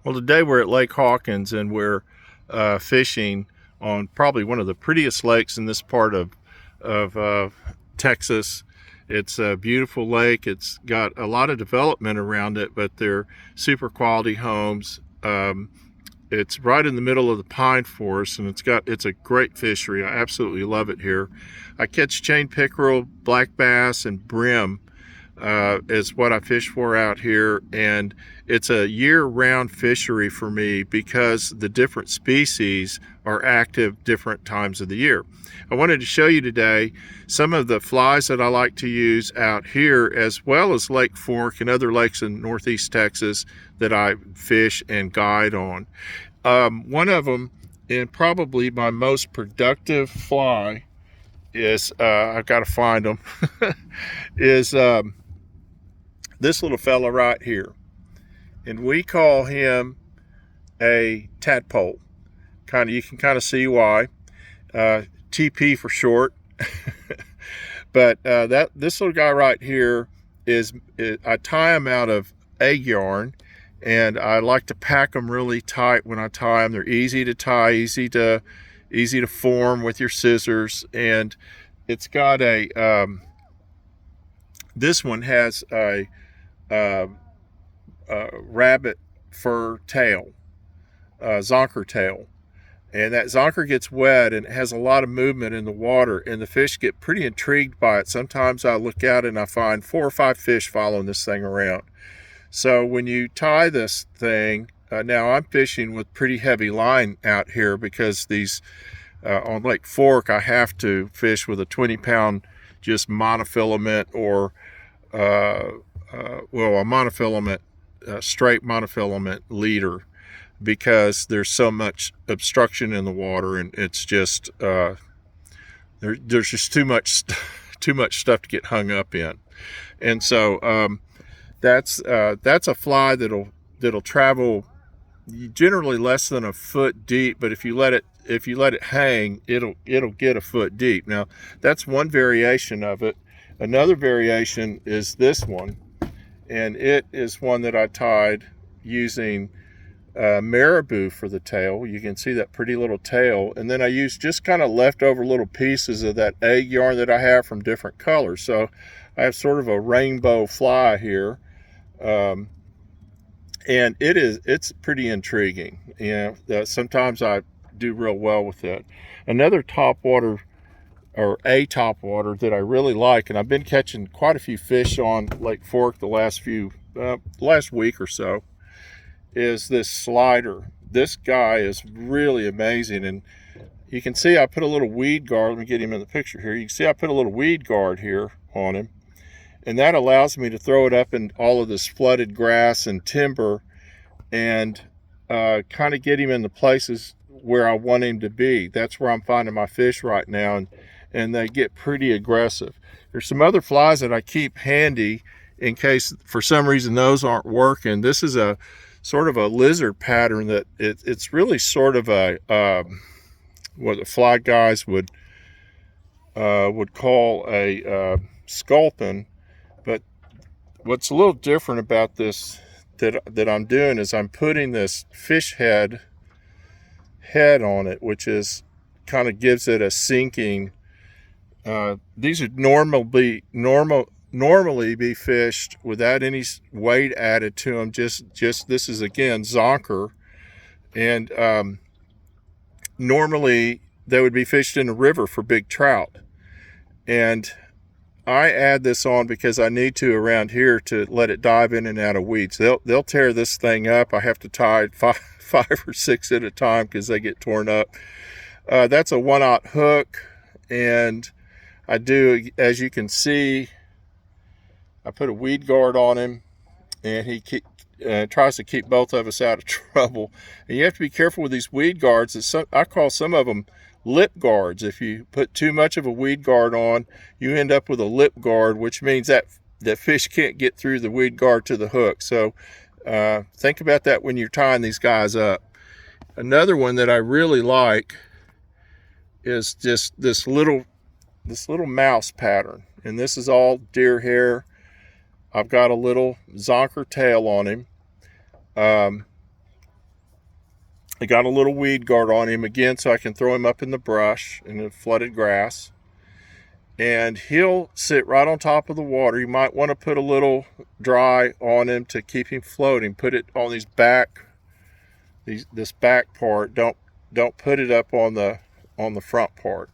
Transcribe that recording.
Well, today we're at Lake Hawkins and we're fishing on probably one of the prettiest lakes in this part of Texas. It's a beautiful lake. It's got a lot of development around it, but they're super quality homes. It's right in the middle of the pine forest, and it's a great fishery. I absolutely love it here. I catch chain pickerel, black bass, and brim is what I fish for out here, and it's a year-round fishery for me because the different species are active different times of the year. I wanted to show you today some of the flies that I like to use out here, as well as Lake Fork and other lakes in northeast Texas that I fish and guide on. One of them, and probably my most productive fly, is I've got to find them is this little fella right here, and we call him a tadpole. You can kind of see why. TP for short. But this little guy right here is I tie him out of egg yarn, and I like to pack them really tight when I tie them. They're easy to tie, easy to form with your scissors, and it's got a this one has a rabbit fur tail, zonker tail, and that zonker gets wet and it has a lot of movement in the water, and the fish get pretty intrigued by it. Sometimes I look out and I find 4 or 5 fish following this thing around. So when you tie this thing, now I'm fishing with pretty heavy line out here because these on Lake Fork I have to fish with a 20-pound just monofilament or a monofilament, straight monofilament leader, because there's so much obstruction in the water, and it's just there's just too much stuff to get hung up in. And so that's a fly that'll travel generally less than a foot deep, but if you let it hang, it'll get a foot deep. Now that's one variation of it. Another variation is this one, and it is one that I tied using marabou for the tail. You can see that pretty little tail, and then I used just kind of leftover little pieces of that egg yarn that I have from different colors. So I have sort of a rainbow fly here, and it's pretty intriguing. Sometimes I do real well with it. Another topwater, or a topwater, that I really like, and I've been catching quite a few fish on Lake Fork the last week or so, is this slider. This guy is really amazing, and you can see I put a little weed guard. Let me get him in the picture here. You can see I put a little weed guard here on him, and that allows me to throw it up in all of this flooded grass and timber and kind of get him in the places where I want him to be. That's where I'm finding my fish right now, and they get pretty aggressive. There's some other flies that I keep handy in case for some reason those aren't working. This is a sort of a lizard pattern that it's really sort of a what the fly guys would call a sculpin. But what's a little different about this that I'm doing is I'm putting this fish head on it, which is kind of gives it a sinking. These would normally be fished without any weight added to them. Just this is again zonker, and normally they would be fished in a river for big trout. And I add this on because I need to around here to let it dive in and out of weeds. They'll tear this thing up. I have to tie five or six at a time because they get torn up. That's a 1/0 hook, and I do, as you can see, I put a weed guard on him, and he tries to keep both of us out of trouble. And you have to be careful with these weed guards. I call some of them lip guards. If you put too much of a weed guard on, you end up with a lip guard, which means that fish can't get through the weed guard to the hook. So think about that when you're tying these guys up. Another one that I really like is just this little mouse pattern, and this is all deer hair. I've got a little zonker tail on him. I got a little weed guard on him again so I can throw him up in the brush in the flooded grass. And he'll sit right on top of the water. You might want to put a little dry on him to keep him floating. Put it on this back part. Don't put it up on the front part.